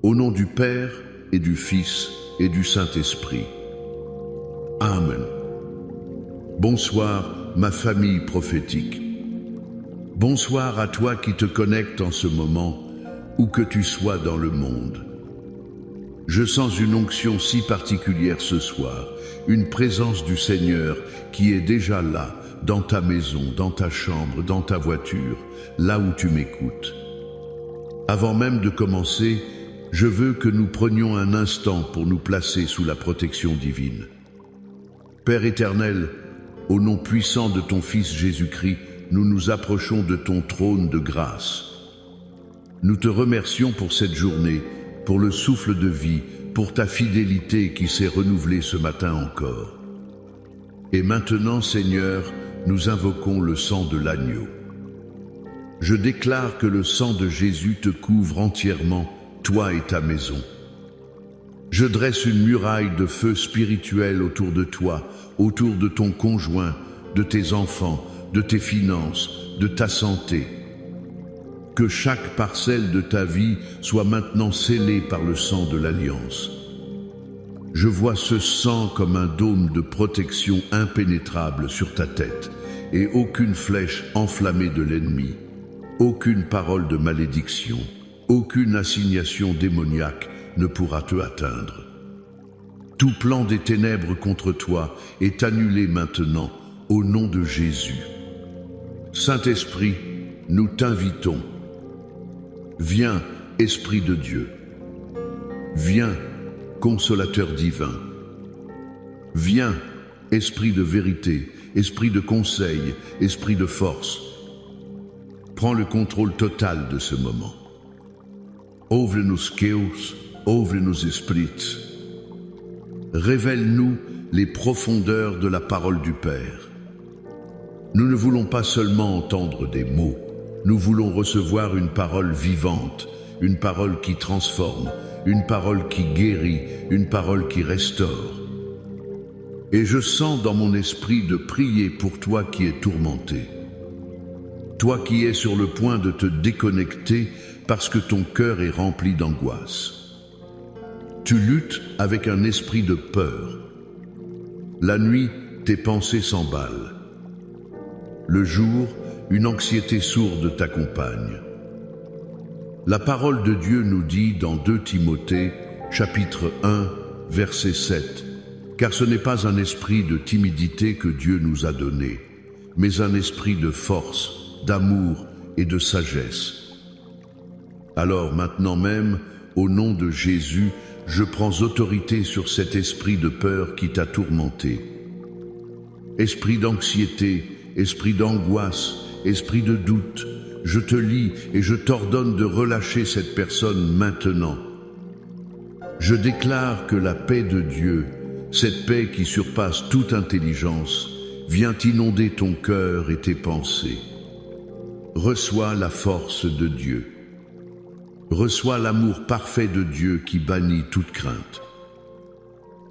Au nom du Père et du Fils et du Saint-Esprit. Amen. Bonsoir, ma famille prophétique. Bonsoir à toi qui te connectes en ce moment, où que tu sois dans le monde. Je sens une onction si particulière ce soir, une présence du Seigneur qui est déjà là, dans ta maison, dans ta chambre, dans ta voiture, là où tu m'écoutes. Avant même de commencer, je veux que nous prenions un instant pour nous placer sous la protection divine. Père éternel, au nom puissant de ton Fils Jésus-Christ, nous nous approchons de ton trône de grâce. Nous te remercions pour cette journée, pour le souffle de vie, pour ta fidélité qui s'est renouvelée ce matin encore. Et maintenant, Seigneur, nous invoquons le sang de l'agneau. Je déclare que le sang de Jésus te couvre entièrement, toi et ta maison. Je dresse une muraille de feu spirituel autour de toi, autour de ton conjoint, de tes enfants, de tes finances, de ta santé. Que chaque parcelle de ta vie soit maintenant scellée par le sang de l'Alliance. Je vois ce sang comme un dôme de protection impénétrable sur ta tête, et aucune flèche enflammée de l'ennemi, aucune parole de malédiction, aucune assignation démoniaque ne pourra te atteindre. Tout plan des ténèbres contre toi est annulé maintenant au nom de Jésus. Saint-Esprit, nous t'invitons. Viens, Esprit de Dieu. Viens, Consolateur divin. Viens, Esprit de vérité, Esprit de conseil, Esprit de force. Prends le contrôle total de ce moment. Ouvre-nous céus, ouvre-nous esprits. Révèle-nous les profondeurs de la parole du Père. Nous ne voulons pas seulement entendre des mots, nous voulons recevoir une parole vivante, une parole qui transforme, une parole qui guérit, une parole qui restaure. Et je sens dans mon esprit de prier pour toi qui es tourmenté. Toi qui es sur le point de te déconnecter parce que ton cœur est rempli d'angoisse. Tu luttes avec un esprit de peur. La nuit, tes pensées s'emballent. Le jour, une anxiété sourde t'accompagne. La parole de Dieu nous dit dans 2 Timothée, chapitre 1, verset 7, « Car ce n'est pas un esprit de timidité que Dieu nous a donné, mais un esprit de force, d'amour et de sagesse. » Alors maintenant même, au nom de Jésus, je prends autorité sur cet esprit de peur qui t'a tourmenté. Esprit d'anxiété, esprit d'angoisse, esprit de doute, je te lie et je t'ordonne de relâcher cette personne maintenant. Je déclare que la paix de Dieu, cette paix qui surpasse toute intelligence, vient inonder ton cœur et tes pensées. Reçois la force de Dieu. Reçois l'amour parfait de Dieu qui bannit toute crainte.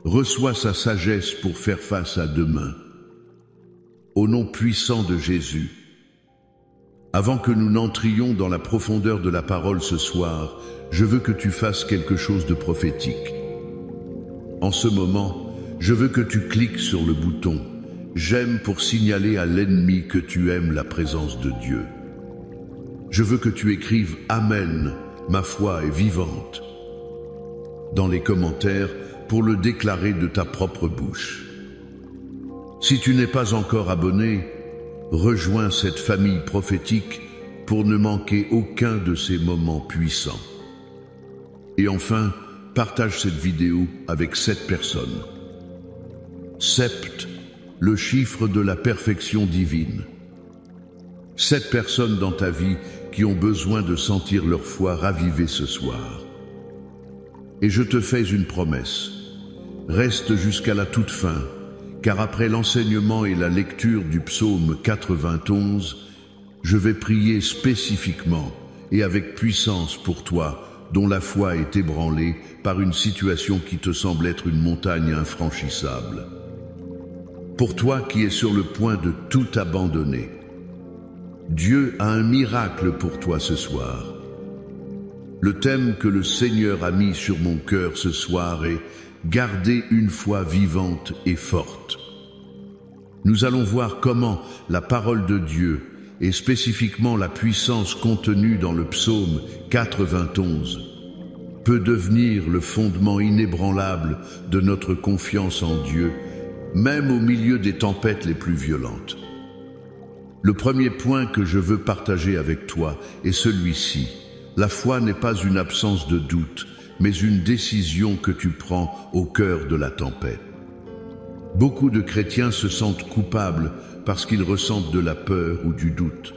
Reçois sa sagesse pour faire face à demain. Au nom puissant de Jésus. Avant que nous n'entrions dans la profondeur de la parole ce soir, je veux que tu fasses quelque chose de prophétique. En ce moment, je veux que tu cliques sur le bouton « J'aime » pour signaler à l'ennemi que tu aimes la présence de Dieu. Je veux que tu écrives « Amen ». Ma foi est vivante. Dans les commentaires, pour le déclarer de ta propre bouche. Si tu n'es pas encore abonné, rejoins cette famille prophétique pour ne manquer aucun de ces moments puissants. Et enfin, partage cette vidéo avec 7 personnes. 7, le chiffre de la perfection divine. 7 personnes dans ta vie qui ont besoin de sentir leur foi ravivée ce soir. Et je te fais une promesse. Reste jusqu'à la toute fin, car après l'enseignement et la lecture du psaume 91, je vais prier spécifiquement et avec puissance pour toi, dont la foi est ébranlée par une situation qui te semble être une montagne infranchissable. Pour toi qui es sur le point de tout abandonner, Dieu a un miracle pour toi ce soir. Le thème que le Seigneur a mis sur mon cœur ce soir est « Garder une foi vivante et forte ». Nous allons voir comment la parole de Dieu, et spécifiquement la puissance contenue dans le psaume 91, peut devenir le fondement inébranlable de notre confiance en Dieu, même au milieu des tempêtes les plus violentes. Le premier point que je veux partager avec toi est celui-ci. La foi n'est pas une absence de doute, mais une décision que tu prends au cœur de la tempête. Beaucoup de chrétiens se sentent coupables parce qu'ils ressentent de la peur ou du doute.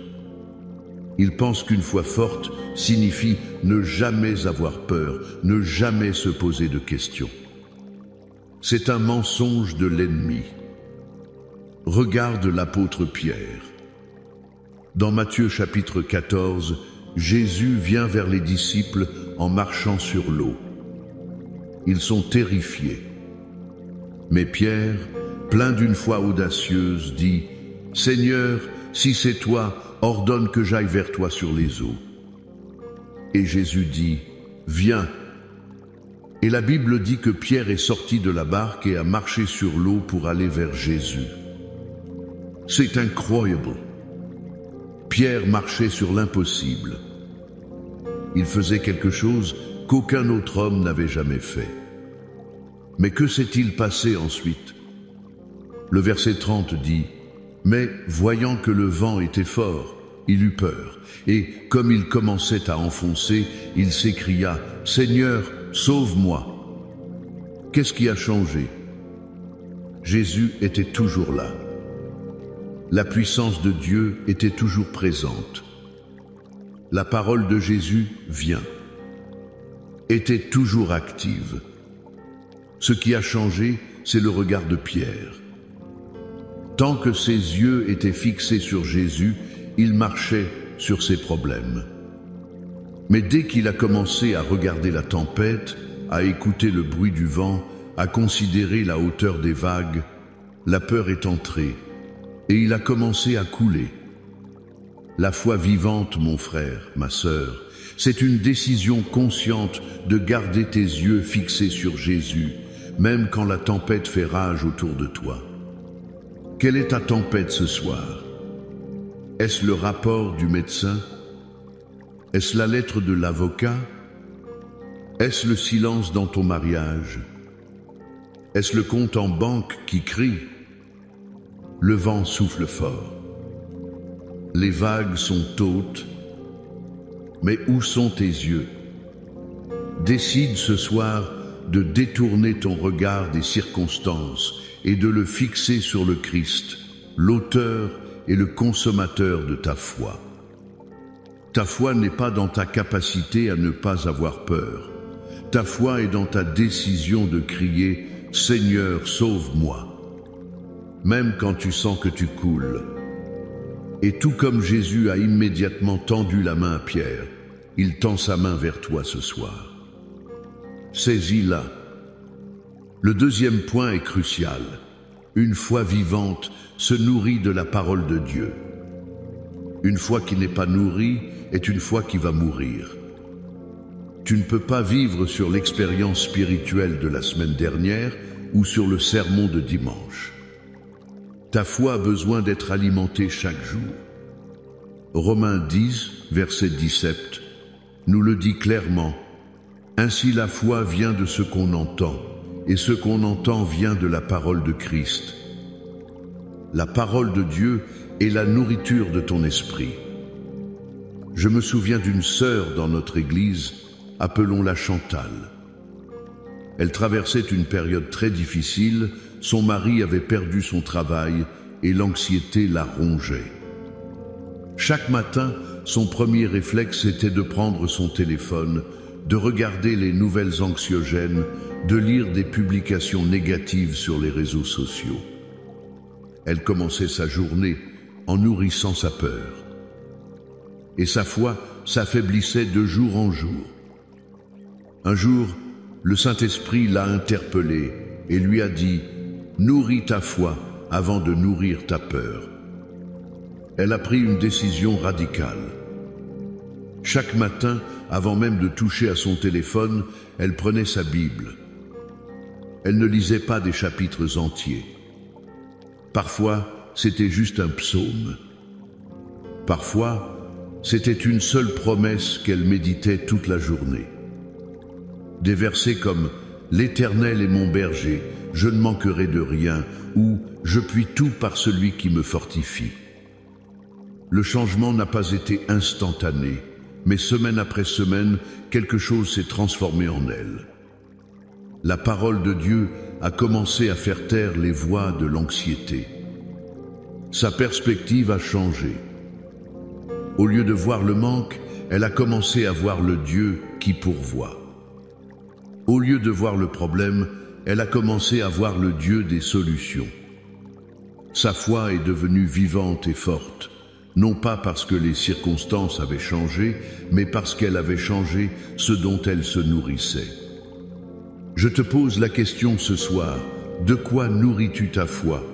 Ils pensent qu'une foi forte signifie ne jamais avoir peur, ne jamais se poser de questions. C'est un mensonge de l'ennemi. Regarde l'apôtre Pierre. Dans Matthieu chapitre 14, Jésus vient vers les disciples en marchant sur l'eau. Ils sont terrifiés. Mais Pierre, plein d'une foi audacieuse, dit « Seigneur, si c'est toi, ordonne que j'aille vers toi sur les eaux. » Et Jésus dit « Viens ». Et la Bible dit que Pierre est sorti de la barque et a marché sur l'eau pour aller vers Jésus. C'est incroyable. Pierre marchait sur l'impossible. Il faisait quelque chose qu'aucun autre homme n'avait jamais fait. Mais que s'est-il passé ensuite? Le verset 30 dit « Mais voyant que le vent était fort, il eut peur, et comme il commençait à enfoncer, il s'écria « Seigneur, sauve-moi !» Qu'est-ce qui a changé? Jésus était toujours là. La puissance de Dieu était toujours présente. La parole de Jésus vient, était toujours active. Ce qui a changé, c'est le regard de Pierre. Tant que ses yeux étaient fixés sur Jésus, il marchait sur ses problèmes. Mais dès qu'il a commencé à regarder la tempête, à écouter le bruit du vent, à considérer la hauteur des vagues, la peur est entrée et il a commencé à couler. La foi vivante, mon frère, ma sœur, c'est une décision consciente de garder tes yeux fixés sur Jésus, même quand la tempête fait rage autour de toi. Quelle est ta tempête ce soir? Est-ce le rapport du médecin? Est-ce la lettre de l'avocat? Est-ce le silence dans ton mariage? Est-ce le compte en banque qui crie? Le vent souffle fort. Les vagues sont hautes. Mais où sont tes yeux? Décide ce soir de détourner ton regard des circonstances et de le fixer sur le Christ, l'auteur et le consommateur de ta foi. Ta foi n'est pas dans ta capacité à ne pas avoir peur. Ta foi est dans ta décision de crier « Seigneur, sauve-moi » même quand tu sens que tu coules. Et tout comme Jésus a immédiatement tendu la main à Pierre, il tend sa main vers toi ce soir. Saisis-la. Le deuxième point est crucial. Une foi vivante se nourrit de la parole de Dieu. Une foi qui n'est pas nourrie est une foi qui va mourir. Tu ne peux pas vivre sur l'expérience spirituelle de la semaine dernière ou sur le sermon de dimanche. Ta foi a besoin d'être alimentée chaque jour. Romains 10, verset 17, nous le dit clairement. Ainsi la foi vient de ce qu'on entend, et ce qu'on entend vient de la parole de Christ. La parole de Dieu est la nourriture de ton esprit. Je me souviens d'une sœur dans notre église, appelons-la Chantal. Elle traversait une période très difficile, son mari avait perdu son travail et l'anxiété la rongeait. Chaque matin, son premier réflexe était de prendre son téléphone, de regarder les nouvelles anxiogènes, de lire des publications négatives sur les réseaux sociaux. Elle commençait sa journée en nourrissant sa peur. Et sa foi s'affaiblissait de jour en jour. Un jour, le Saint-Esprit l'a interpellée et lui a dit « Nourris ta foi avant de nourrir ta peur ». Elle a pris une décision radicale. Chaque matin, avant même de toucher à son téléphone, elle prenait sa Bible. Elle ne lisait pas des chapitres entiers. Parfois, c'était juste un psaume. Parfois, c'était une seule promesse qu'elle méditait toute la journée. Des versets comme « L'Éternel est mon berger, je ne manquerai de rien » ou « Je puis tout par celui qui me fortifie ». Le changement n'a pas été instantané, mais semaine après semaine, quelque chose s'est transformé en elle. La parole de Dieu a commencé à faire taire les voix de l'anxiété. Sa perspective a changé. Au lieu de voir le manque, elle a commencé à voir le Dieu qui pourvoit. Au lieu de voir le problème, elle a commencé à voir le Dieu des solutions. Sa foi est devenue vivante et forte, non pas parce que les circonstances avaient changé, mais parce qu'elle avait changé ce dont elle se nourrissait. Je te pose la question ce soir, de quoi nourris-tu ta foi?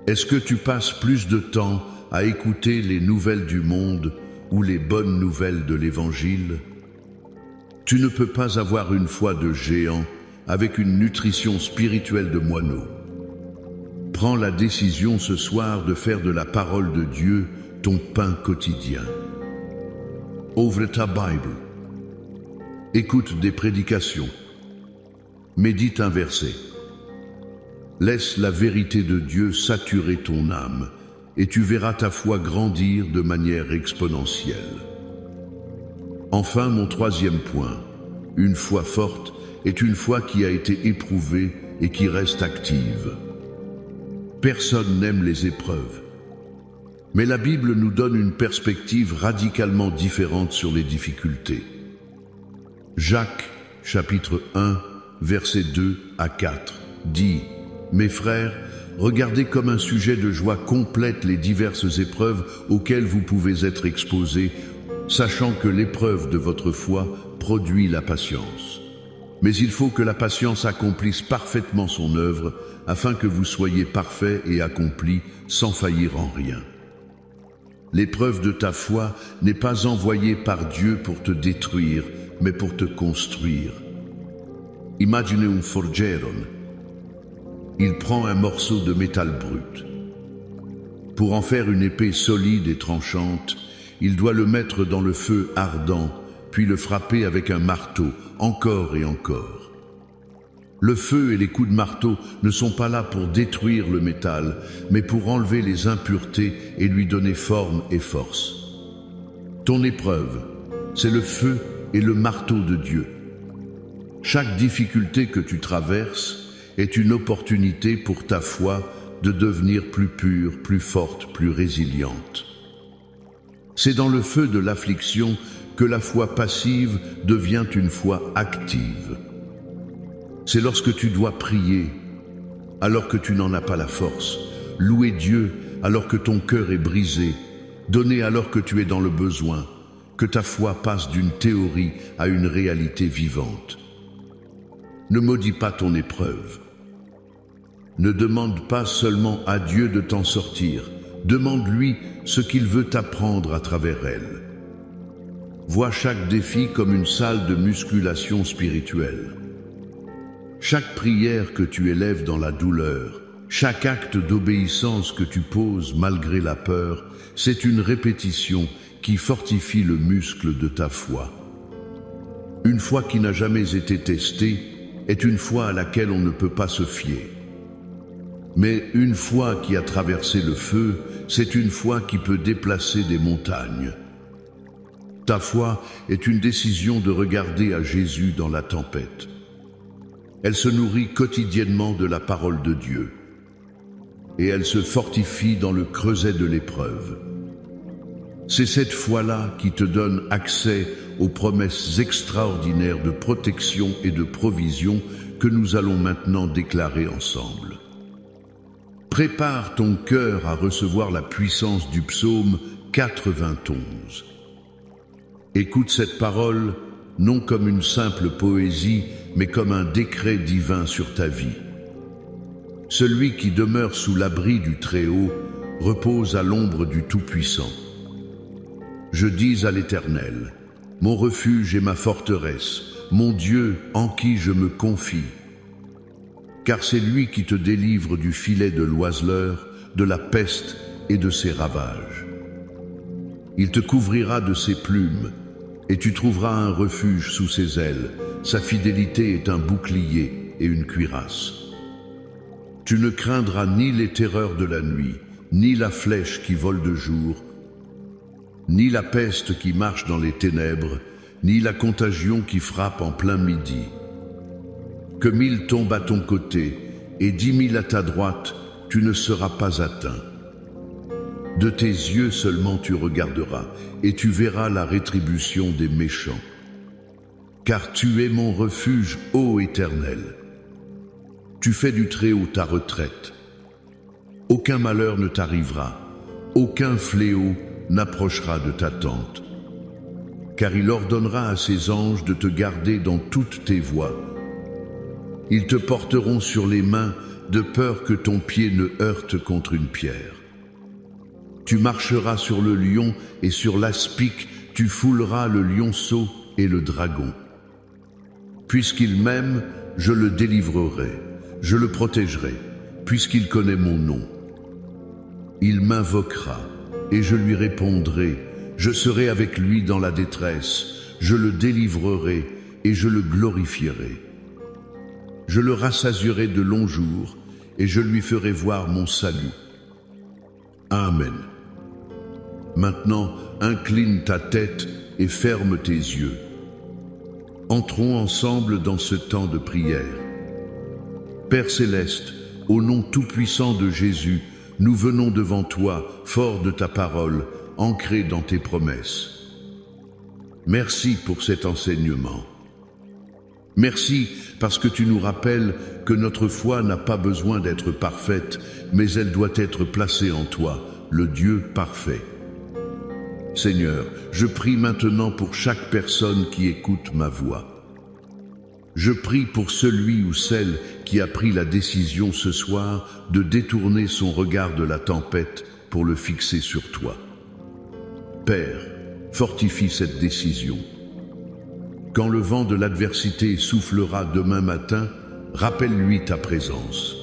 Est-ce que tu passes plus de temps à écouter les nouvelles du monde ou les bonnes nouvelles de l'Évangile? Tu ne peux pas avoir une foi de géant avec une nutrition spirituelle de moineau. Prends la décision ce soir de faire de la parole de Dieu ton pain quotidien. Ouvre ta Bible. Écoute des prédications. Médite un verset. Laisse la vérité de Dieu saturer ton âme et tu verras ta foi grandir de manière exponentielle. Enfin, mon troisième point, une foi forte est une foi qui a été éprouvée et qui reste active. Personne n'aime les épreuves. Mais la Bible nous donne une perspective radicalement différente sur les difficultés. Jacques, chapitre 1, versets 2 à 4, dit « Mes frères, regardez comme un sujet de joie complète les diverses épreuves auxquelles vous pouvez être exposés, sachant que l'épreuve de votre foi produit la patience. Mais il faut que la patience accomplisse parfaitement son œuvre, afin que vous soyez parfaits et accomplis, sans faillir en rien. L'épreuve de ta foi n'est pas envoyée par Dieu pour te détruire, mais pour te construire. Imaginez un forgeron. Il prend un morceau de métal brut. Pour en faire une épée solide et tranchante, il doit le mettre dans le feu ardent, puis le frapper avec un marteau, encore et encore. Le feu et les coups de marteau ne sont pas là pour détruire le métal, mais pour enlever les impuretés et lui donner forme et force. Ton épreuve, c'est le feu et le marteau de Dieu. Chaque difficulté que tu traverses est une opportunité pour ta foi de devenir plus pure, plus forte, plus résiliente. C'est dans le feu de l'affliction que la foi passive devient une foi active. C'est lorsque tu dois prier, alors que tu n'en as pas la force, louer Dieu alors que ton cœur est brisé, donner alors que tu es dans le besoin, que ta foi passe d'une théorie à une réalité vivante. Ne maudis pas ton épreuve. Ne demande pas seulement à Dieu de t'en sortir, demande-lui ce qu'il veut t'apprendre à travers elle. Vois chaque défi comme une salle de musculation spirituelle. Chaque prière que tu élèves dans la douleur, chaque acte d'obéissance que tu poses malgré la peur, c'est une répétition qui fortifie le muscle de ta foi. Une foi qui n'a jamais été testée est une foi à laquelle on ne peut pas se fier. Mais une foi qui a traversé le feu, c'est une foi qui peut déplacer des montagnes. Ta foi est une décision de regarder à Jésus dans la tempête. Elle se nourrit quotidiennement de la parole de Dieu. Et elle se fortifie dans le creuset de l'épreuve. C'est cette foi-là qui te donne accès aux promesses extraordinaires de protection et de provision que nous allons maintenant déclarer ensemble. Prépare ton cœur à recevoir la puissance du psaume 91. Écoute cette parole, non comme une simple poésie, mais comme un décret divin sur ta vie. Celui qui demeure sous l'abri du Très-Haut repose à l'ombre du Tout-Puissant. Je dis à l'Éternel, mon refuge et ma forteresse, mon Dieu en qui je me confie. Car c'est lui qui te délivre du filet de l'oiseleur, de la peste et de ses ravages. Il te couvrira de ses plumes, et tu trouveras un refuge sous ses ailes. Sa fidélité est un bouclier et une cuirasse. Tu ne craindras ni les terreurs de la nuit, ni la flèche qui vole de jour, ni la peste qui marche dans les ténèbres, ni la contagion qui frappe en plein midi. Que 1000 tombent à ton côté et 10 000 à ta droite, tu ne seras pas atteint. De tes yeux seulement tu regarderas, et tu verras la rétribution des méchants. Car tu es mon refuge, ô Éternel. Tu fais du Très-Haut ta retraite. Aucun malheur ne t'arrivera, aucun fléau n'approchera de ta tente. Car il ordonnera à ses anges de te garder dans toutes tes voies. Ils te porteront sur les mains, de peur que ton pied ne heurte contre une pierre. Tu marcheras sur le lion et sur l'aspic, tu fouleras le lionceau et le dragon. Puisqu'il m'aime, je le délivrerai, je le protégerai, puisqu'il connaît mon nom. Il m'invoquera, et je lui répondrai, je serai avec lui dans la détresse, je le délivrerai et je le glorifierai. Je le rassasierai de longs jours, et je lui ferai voir mon salut. Amen. Maintenant, incline ta tête et ferme tes yeux. Entrons ensemble dans ce temps de prière. Père céleste, au nom tout-puissant de Jésus, nous venons devant toi, forts de ta parole, ancrés dans tes promesses. Merci pour cet enseignement. Merci parce que tu nous rappelles que notre foi n'a pas besoin d'être parfaite, mais elle doit être placée en toi, le Dieu parfait. Seigneur, je prie maintenant pour chaque personne qui écoute ma voix. Je prie pour celui ou celle qui a pris la décision ce soir de détourner son regard de la tempête pour le fixer sur toi. Père, fortifie cette décision. Quand le vent de l'adversité soufflera demain matin, rappelle-lui ta présence.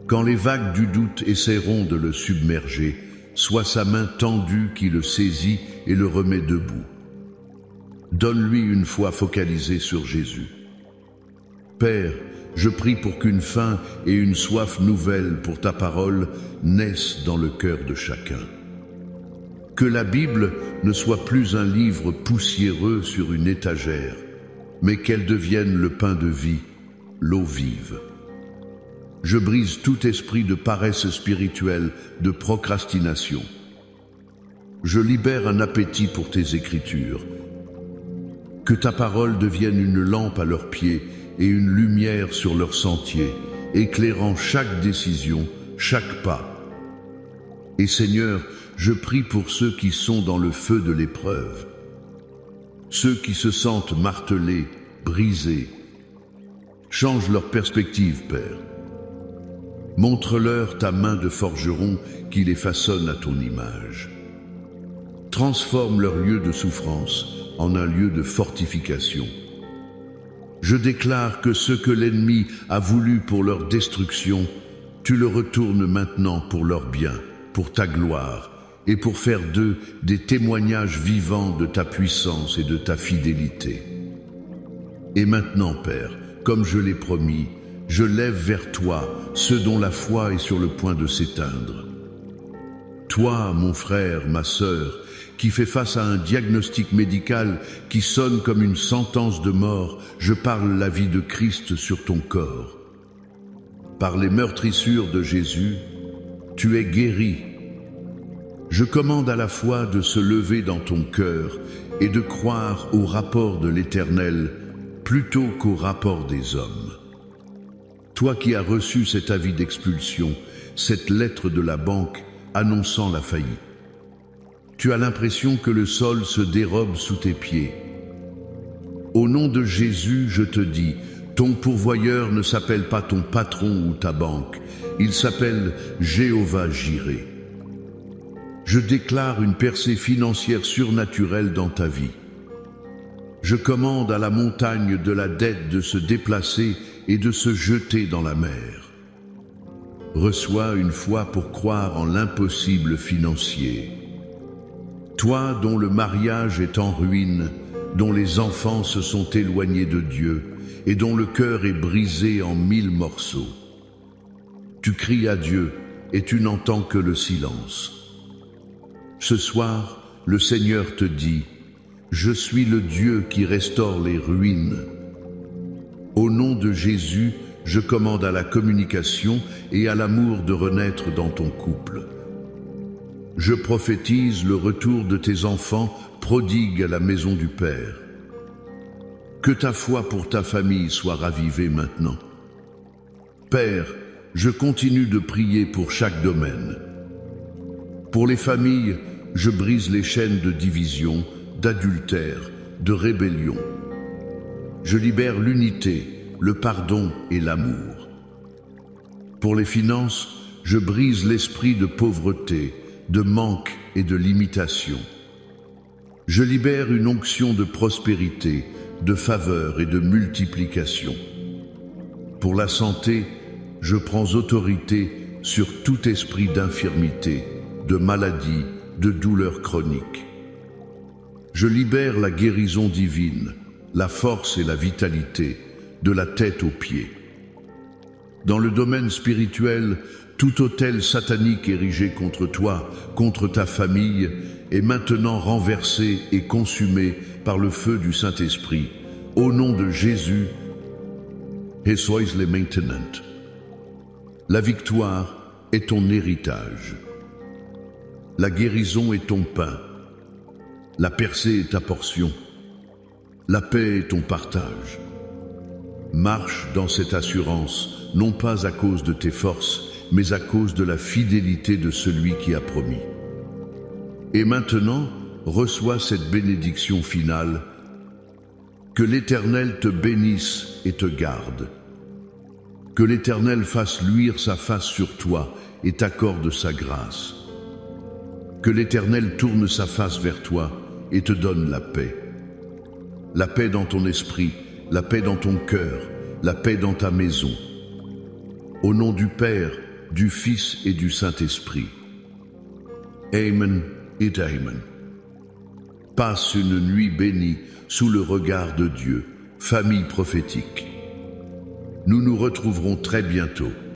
Quand les vagues du doute essaieront de le submerger, soit sa main tendue qui le saisit et le remet debout. Donne-lui une foi focalisée sur Jésus. Père, je prie pour qu'une faim et une soif nouvelles pour ta parole naissent dans le cœur de chacun. Que la Bible ne soit plus un livre poussiéreux sur une étagère, mais qu'elle devienne le pain de vie, l'eau vive. Je brise tout esprit de paresse spirituelle, de procrastination. Je libère un appétit pour tes écritures. Que ta parole devienne une lampe à leurs pieds et une lumière sur leur sentier, éclairant chaque décision, chaque pas. Et Seigneur, je prie pour ceux qui sont dans le feu de l'épreuve, ceux qui se sentent martelés, brisés. Change leur perspective, Père. Montre-leur ta main de forgeron qui les façonne à ton image. Transforme leur lieu de souffrance en un lieu de fortification. Je déclare que ce que l'ennemi a voulu pour leur destruction, tu le retournes maintenant pour leur bien, pour ta gloire, et pour faire d'eux des témoignages vivants de ta puissance et de ta fidélité. Et maintenant, Père, comme je l'ai promis, je lève vers toi ceux dont la foi est sur le point de s'éteindre. Toi, mon frère, ma sœur, qui fait face à un diagnostic médical qui sonne comme une sentence de mort, je parle la vie de Christ sur ton corps. Par les meurtrissures de Jésus, tu es guéri. Je commande à la foi de se lever dans ton cœur et de croire au rapport de l'Éternel plutôt qu'au rapport des hommes. Toi qui as reçu cet avis d'expulsion, cette lettre de la banque annonçant la faillite, tu as l'impression que le sol se dérobe sous tes pieds. Au nom de Jésus, je te dis, ton pourvoyeur ne s'appelle pas ton patron ou ta banque, il s'appelle Jéhovah Jireh. Je déclare une percée financière surnaturelle dans ta vie. Je commande à la montagne de la dette de se déplacer et de se jeter dans la mer. Reçois une foi pour croire en l'impossible financier. Toi dont le mariage est en ruine, dont les enfants se sont éloignés de Dieu et dont le cœur est brisé en 1000 morceaux. Tu cries à Dieu et tu n'entends que le silence. Ce soir, le Seigneur te dit, je suis le Dieu qui restaure les ruines. Au nom de Jésus, je commande à la communication et à l'amour de renaître dans ton couple. Je prophétise le retour de tes enfants prodigues à la maison du Père. Que ta foi pour ta famille soit ravivée maintenant. Père, je continue de prier pour chaque domaine. Pour les familles, je brise les chaînes de division, d'adultère, de rébellion. Je libère l'unité, le pardon et l'amour. Pour les finances, je brise l'esprit de pauvreté, de manque et de limitation. Je libère une onction de prospérité, de faveur et de multiplication. Pour la santé, je prends autorité sur tout esprit d'infirmité, de maladie, de douleur chronique. Je libère la guérison divine, la force et la vitalité, de la tête aux pieds. Dans le domaine spirituel, tout autel satanique érigé contre toi, contre ta famille, est maintenant renversé et consumé par le feu du Saint-Esprit. Au nom de Jésus, et sois les maintenant. La victoire est ton héritage. La guérison est ton pain. La percée est ta portion. La paix est ton partage. Marche dans cette assurance, non pas à cause de tes forces, mais à cause de la fidélité de celui qui a promis. Et maintenant, reçois cette bénédiction finale. Que l'Éternel te bénisse et te garde. Que l'Éternel fasse luire sa face sur toi et t'accorde sa grâce. Que l'Éternel tourne sa face vers toi et te donne la paix. La paix dans ton esprit, la paix dans ton cœur, la paix dans ta maison. Au nom du Père, du Fils et du Saint-Esprit. Amen et Amen. Passe une nuit bénie sous le regard de Dieu, famille prophétique. Nous nous retrouverons très bientôt.